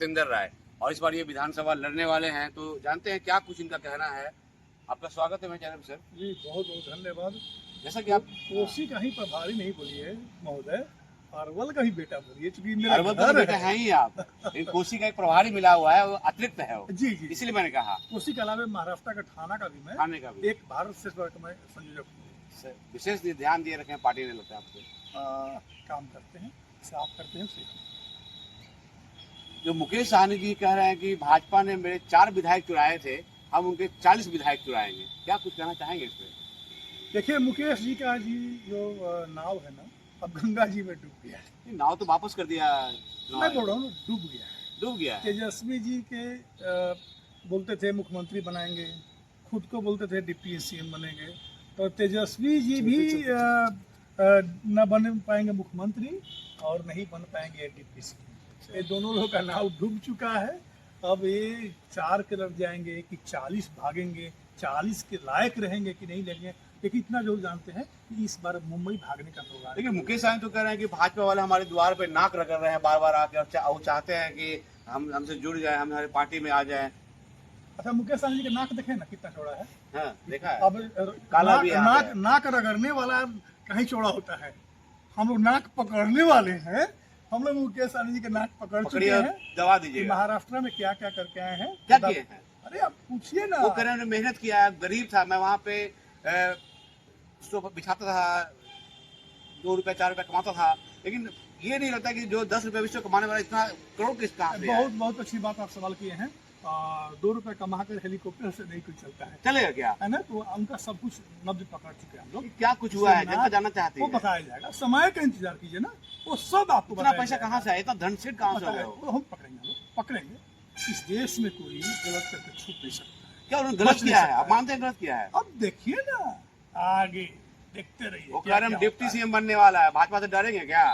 सतिंदर राय और इस बार ये विधानसभा लड़ने वाले हैं, तो जानते हैं क्या कुछ इनका कहना है। आपका स्वागत है मेरे चैनल पर सर। जी बहुत बहुत धन्यवाद। जैसा कि आप कोसी का ही प्रभारी नहीं बोलिए महोदय, अरवल का ही बेटा बोलिए, क्योंकि मेरा अरवल का घर बेटा हैं ही आप, लेकिन कोसी का एक प्रभारी मिला हुआ है, वो अतिरिक्त है वो। जी जी, इसलिए मैंने कहा कोसी के अलावा महाराष्ट्र का ठाना का भी मैं खाने का भी एक भारत श्रेष्ठ भारत का मैं संयोजक हूँ। विशेष ध्यान दिए रखे हैं पार्टी ने, लगता है आपको काम करते हैं, साफ करते हैं उसे। जो मुकेश सहनी जी कह रहे हैं कि भाजपा ने मेरे 4 विधायक चुराए थे, हम उनके 40 विधायक चुराएंगे, क्या कुछ कहना चाहेंगे इस पे? देखिए मुकेश जी का जी जो नाव है ना, अब गंगा जी में डूब गया है। नाव तो वापस कर दिया, मैं बोल रहा हूँ डूब गया है, डूब गया है। तेजस्वी जी के बोलते थे मुख्यमंत्री बनाएंगे, खुद को बोलते थे डिप्टी सीएम बनेंगे, तो तेजस्वी जी भी न बन पाएंगे मुख्यमंत्री और नहीं बन पाएंगे डिप्टी सीएम। ये दोनों लोगों का नाव डूब चुका है। अब ये 4 के लड़ जाएंगे कि 40 भागेंगे, 40 के लायक रहेंगे कि नहीं लेंगे, लेकिन इतना जरूर जानते हैं कि इस बार मुंबई भागने का प्रोग्राम। देखिए मुकेश सहनी तो कह रहे हैं कि भाजपा वाले हमारे द्वार पे नाक रगड़ रहे हैं बार बार आके, और वो चाहते हैं कि हम हमसे जुड़ जाए, हम हमारी पार्टी में आ जाए। अच्छा, मुकेश सहनी जी का नाक देखे ना कितना चौड़ा है। हाँ, देखा है। अब काला नाक, भी यहाँ नाक, पे है। नाक रगड़ने वाला कहीं चौड़ा होता है, हम लोग नाक पकड़ने वाले हैं। हम लोग मुकेश सहनी जी के नाक पकड़ चुके पकड़िए, हैं। दबा कि दीजिएगा। महाराष्ट्र में क्या क्या करके आए हैं, क्या किए हैं? अरे आप पूछिए ना। वो कह रहे हैं उन्होंने मेहनत किया है, गरीब था, मैं वहाँ पे उसको बिछाता था, 2 रुपए 4 रुपए कमाता था, लेकिन ये नहीं लगता कि जो 10 रुपए विश्व कमाने वाला इतना करोड़ किस कहाँ से बहुत बहुत अच्छी बात आप सवाल किए हैं। 2 रुपए कमा कर हेलीकॉप्टर से नहीं कुछ चलता है, चलेगा क्या? है ना। तो उनका सब कुछ नब्ज पकड़ चुके हैं हम लोग। क्या कुछ हुआ है, जनता जानना चाहती वो है। बताया जाएगा, समय का इंतजार कीजिए ना, वो सब आपको इतना बताया पैसा जाएगा। कहाँ से आया, इतना धन सीट कहाँ से हो गया? वो हम पकड़ेंगे, हम लोग पकड़ेंगे। इस देश में कोई गलत करके छूट नहीं सकता। क्या उन्होंने गलत किया है? आप मानते हैं गलत किया है? अब देखिए ना, आगे देखते रहिए। वो कह रहे हैं हम डिप्टी सीएम बनने वाला है, भाजपा से डरेंगे क्या?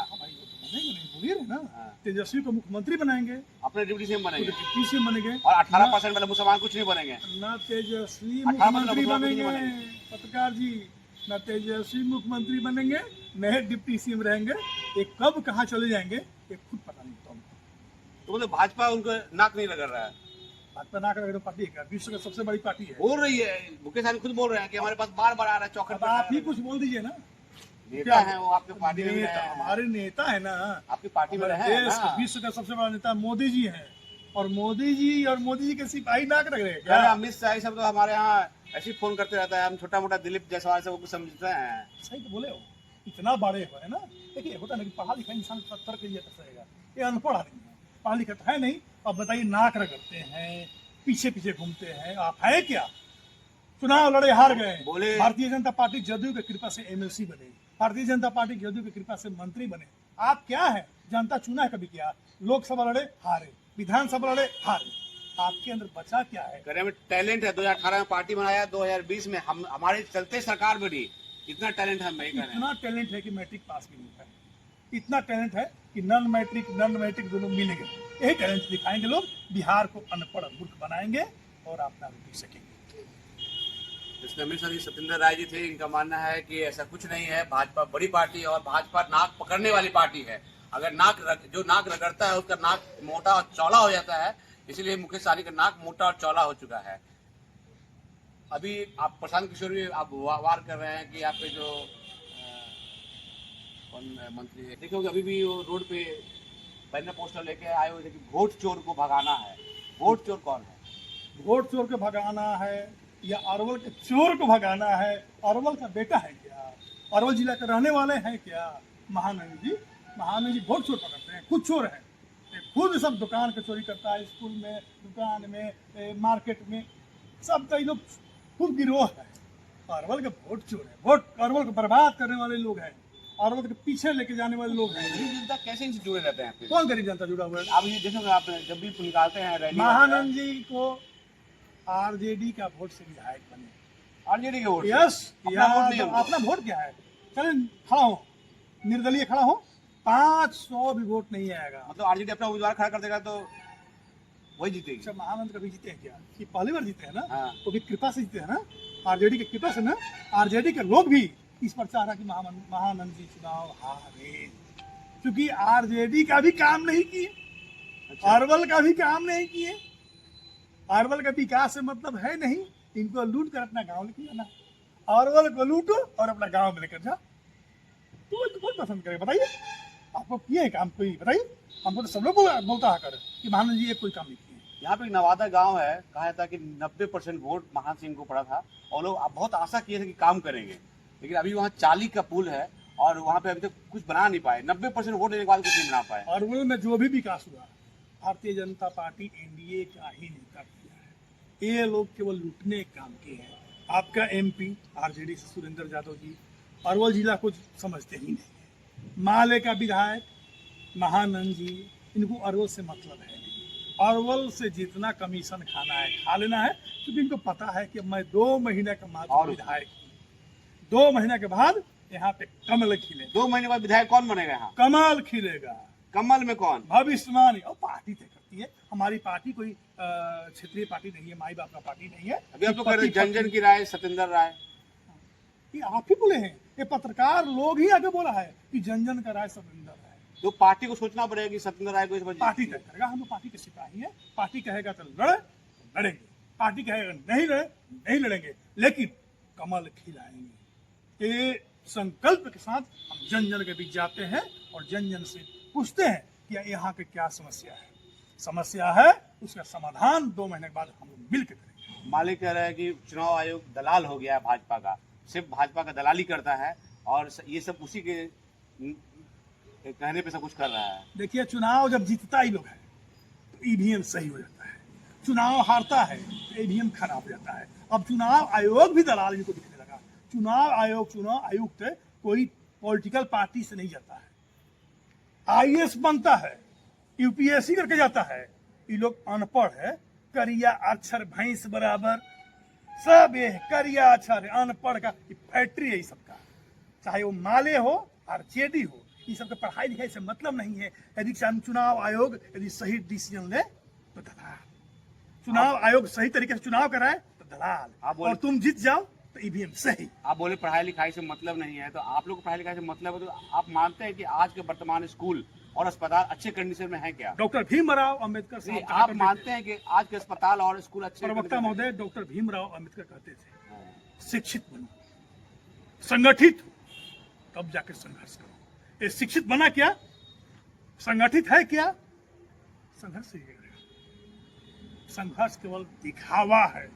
बोलिए ना, हाँ। तेजस्वी को मुख्यमंत्री बनाएंगे, अपने डिप्टी सीएम बनेंगे डिप्टी सीएम बनेंगे, और 18% वाले मुसलमान कुछ नहीं बनेंगे। ना तेजस्वी 18% मुख्यमंत्री मुख्यमंत्री बनेंगे बनेंगे। पत्रकार जी, ना तेजस्वी मुख्यमंत्री बनेंगे, न डिप्टी सीएम रहेंगे। ये कब कहाँ चले जाएंगे ये खुद पता नहीं होता उनको। तो मतलब भाजपा उनको नाक नहीं लग रहा है। भाजपा ना कर पार्टी है क्या? विश्व की सबसे बड़ी पार्टी है। बोल रही है, मुकेश सहनी खुद बोल रहे हैं कि हमारे पास बार बार आ रहा है चौखट अब पर। आप ही कुछ बोल दीजिए ना। नेता है वो, आपके पार्टी में नेता, है। हमारे नेता है ना, आपकी पार्टी में हमारे है देश ना। का विश्व का सबसे बड़ा नेता मोदी जी हैं, और मोदी जी के सिपाही नाक रख रहे हैं क्या क्या? अमित शाह सब तो हमारे यहाँ ऐसे ही फोन करते रहता है, हम छोटा मोटा दिलीप जायसवाल से वो समझते हैं। सही तो बोले हो, इतना बड़े हो है ना। देखिए होता नहीं, पढ़ा लिखा इंसान तर्क ये रहेगा, ये अनपढ़ आदमी है, पढ़ा लिखा तो है नहीं। अब बताइए, नाक रगड़ते हैं, पीछे पीछे घूमते हैं, आप है क्या? चुनाव लड़े, हार गए, बोले भारतीय जनता पार्टी जदयू की कृपा से एमएलसी बने, भारतीय जनता पार्टी जदयू की कृपा से मंत्री बने। आप क्या है? जनता चुना है कभी क्या? लोकसभा लड़े, हारे, विधानसभा लड़े, हारे। आपके अंदर बचा क्या है? करे में टैलेंट है। 2018 में पार्टी बनाया, 2020 में हम हमारे चलते सरकार बनी। इतना टैलेंट हम नहीं कर रहे हैं। इतना टैलेंट है कि मैट्रिक पास भी नहीं है, इतना टैलेंट है कि नॉन मैट्रिक दोनों मिलेंगे। यही टैलेंट दिखाएंगे लोग, बिहार को अनपढ़ मूर्ख बनाएंगे और अपना रोटी सकेंगे। इसमें अमित शाह जी, सतिंदर राय जी थे, इनका मानना है कि ऐसा कुछ नहीं है, भाजपा बड़ी पार्टी है और भाजपा नाक पकड़ने वाली पार्टी है। अगर जो नाक रगड़ता है उसका नाक मोटा और चौड़ा हो जाता है, इसलिए मुकेश सहनी का नाक मोटा और चौड़ा हो चुका है। अभी आप प्रशांत किशोर भी आप वार कर रहे हैं कि आपके जो कौन मंत्री है, देखो अभी भी वो रोड पे बैनर पोस्टर लेके आए हुए थे कि वोट चोर को भगाना है। वोट चोर कौन है? वोट चोर को भगाना है या अरवल के चोर को भगाना है? अरवल का बेटा है क्या? अरवल जिला के रहने वाले हैं क्या? महानंद जी वोट चोर पकड़ते हैं, खुद चोर है, खुद सब दुकान के चोरी करता है, स्कूल में, दुकान में, मार्केट में, सब कई लोग खुद गिरोह है। अरवल के वोट चोर है, वोट अरवल को बर्बाद करने वाले लोग हैं, अरवल के पीछे लेके जाने वाले लोग हैं। गरीब जनता कैसे इनसे जुड़े रहते हैं फिर? कौन गरीब जनता जुड़ा हुआ है? आप ये देखोगे, आप जब भी निकालते हैं रैली, महानंद जी को आरजेडी का वोट से विधायक बने। आरजेडी के वोट से? यस, अपना वोट नहीं है उनको। अपना वोट क्या है? चले खड़ा हो, निर्दलीय खड़ा हो, 500 भी वोट नहीं आएगा। मतलब आरजेडी अपना उम्मीदवार खड़ा कर देगा तो वही जीतेगी। अच्छा, महानंद कभी जीते हैं क्या? ये पहली बार जीते हैं ना। हाँ। वो भी कृपा से जीते हैं ना, आरजेडी की कृपा से ना। आरजेडी के लोग भी इस पर चाह रहा कि महानंद जी चुनाव हारे, क्योंकि आरजेडी का भी काम नहीं किए। अच्छा। अरवल का भी काम नहीं किए। अरवल का विकास से मतलब है नहीं, इनको लूट कर अपना गांव लेके जाना। अरवल को लूटो और अपना गांव में लेकर जाओ, तो वो कौन पसंद करे बताइए? आपको किए हैं काम कोई बताइए? हमको तो सब लोग बोलता है कर कि महानंद जी ये कोई काम नहीं किए। यहाँ पे एक नवादा गांव है, कहा जाता है कि 90% वोट महान सिंह को पड़ा था और लोग बहुत आशा किए थे कि काम करेंगे, लेकिन अभी वहाँ चाली का पुल है और वहाँ पे अभी तक कुछ बना नहीं पाए। 90% वोट देने के बाद कुछ नहीं बना पाए। अरवल में जो भी विकास हुआ भारतीय जनता पार्टी एनडीए का ही नेता किया है। ये लोग केवल लूटने के काम किए हैं। आपका एमपी आरजेडी से सुरेंद्र यादव जी अरवल जिला को समझते ही नहीं है। माले का विधायक महानंद जी, इनको अरवल से मतलब है नहीं। अरवल से जितना कमीशन खाना है खा लेना है, क्योंकि इनको पता है कि मैं 2 महीने का मात्र और विधायक हूँ। 2 महीने के बाद यहाँ पे कमल खिले, 2 महीने बाद विधायक कौन बनेगा यहाँ? कमल खिलेगा। कमल में कौन? भविष्यवाणी और पार्टी तय करती है। हमारी पार्टी कोई क्षेत्रीय पार्टी नहीं है, माई बाप का पार्टी नहीं है। अभी आप लोग कह रहे हैं जन जन की राय, सत्येंद्र राय। ये आप ही बोले हैं, ये पत्रकार लोग ही आगे बोला है कि जन जन का राय सत्येंद्र राय। तो पार्टी को सोचना पड़ेगा कि सत्येंद्र राय को इस बार पार्टी तय करेगा। हम लोग पार्टी के सिपाही हैं। पार्टी कहेगा तो लड़े तो लड़ेंगे, पार्टी कहेगा नहीं लड़े नहीं लड़ेंगे, लेकिन कमल खिलाएंगे। ये संकल्प के साथ हम जन जन के बीच जाते हैं और जन जन से पूछते हैं कि यहाँ की क्या समस्या है, उसका समाधान 2 महीने के बाद हम लोग मिल के करेंगे। मालिक कह रहा है कि चुनाव आयोग दलाल हो गया है भाजपा का, सिर्फ भाजपा का दलाली करता है और ये सब उसी के कहने पे सब कुछ कर रहा है। देखिए, चुनाव जब जीतता ही लोग है तो ईवीएम सही हो जाता है, चुनाव हारता है तो ईवीएम खराब हो जाता है। अब चुनाव आयोग भी दलाल को दिखने लगा। चुनाव आयुक्त कोई पॉलिटिकल पार्टी से नहीं जाता है, आईएएस बनता है, यूपीएससी करके जाता है। ये लोग अनपढ़ है, करिया अक्षर भैंस बराबर सब ये करिया अक्षर अनपढ़ का फैक्ट्री है सबका। चाहे वो माले हो आरजेडी हो, ये सबका पढ़ाई लिखाई से मतलब नहीं है। यदि चुनाव आयोग यदि सही डिसीजन ले तो दलाल, चुनाव आयोग सही तरीके से चुनाव कराए तो दलाल, और तुम जीत जाओ तो ईवीएम सही। आप बोले पढ़ाई लिखाई से मतलब नहीं है, तो आप लोग को पढ़ाई लिखाई से मतलब है, तो आप मानते हैं कि आज के वर्तमान स्कूल और अस्पताल अच्छे कंडीशन में है क्या? डॉक्टर भीमराव अंबेडकर नहीं, आप मानते हैं कि आज के अस्पताल और स्कूल अच्छे? प्रवक्ता महोदय डॉक्टर भीमराव अंबेडकर कहते थे शिक्षित बनो, संगठित हो, तब जाकर संघर्ष करो। ये शिक्षित बना क्या, संगठित है क्या? संघर्ष ही करेगा। संघर्ष केवल दिखावा है,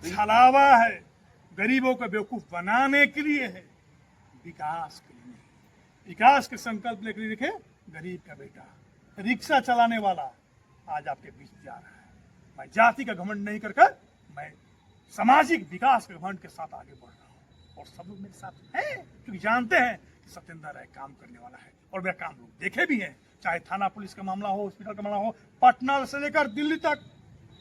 छलावा है, गरीबों को बेवकूफ बनाने के लिए है, विकास के लिए नहीं। विकास के संकल्प लेकर लिखे गरीब का बेटा रिक्शा चलाने वाला आज आपके बीच जा रहा है। मैं जाति का घमंड नहीं कर मैं सामाजिक विकास के घमंड के साथ आगे बढ़ रहा हूँ, और सब लोग मेरे साथ हैं क्योंकि जानते हैं कि सत्येंद्र राय काम करने वाला है, और वह काम लोग देखे भी हैं। चाहे थाना पुलिस का मामला हो, हॉस्पिटल का मामला हो, पटना से लेकर दिल्ली तक,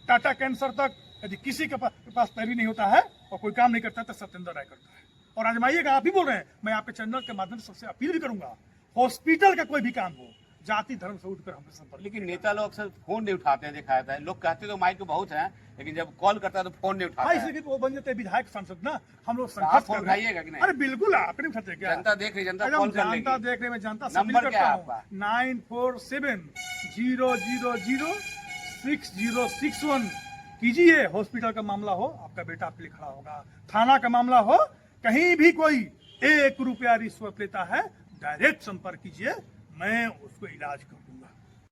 टाटा कैंसर तक, यदि किसी के पास पैरवी नहीं होता है और कोई काम नहीं करता तो सत्येंद्र राय करता है। और आजमाइएगा, आप ही बोल रहे हैं। मैं आपके चैनल के माध्यम से सबसे अपील भी करूंगा, हॉस्पिटल का कोई भी काम हो, जाति धर्म से उठकर हमसे संपर्क। लेकिन नेता लोग अक्सर फोन नहीं उठाते हैं, देखा जाता है। लोग कहते तो माइक तो बहुत है, लेकिन जब कॉल करता है तो फोन नहीं उठाता है। इसलिए वो बन जाते हैं विधायक सांसद ना, हम लोग आप फोन उठाइएगा कि नहीं? अरे बिल्कुल, आप नहीं उठाते क्या? जनता देख रही, जनता अरे कॉल हम कर लेगी। जनता देख रहे, मैं जनता से नंबर अपील क्या है करता आपका? हूं 9470006061 कीजिए। हॉस्पिटल का मामला हो, आपका बेटा आपके लिए खड़ा होगा। थाना का मामला हो, कहीं भी कोई 1 रुपया रिश्वत लेता है, डायरेक्ट संपर्क कीजिए, मैं उसको इलाज कर दूंगा।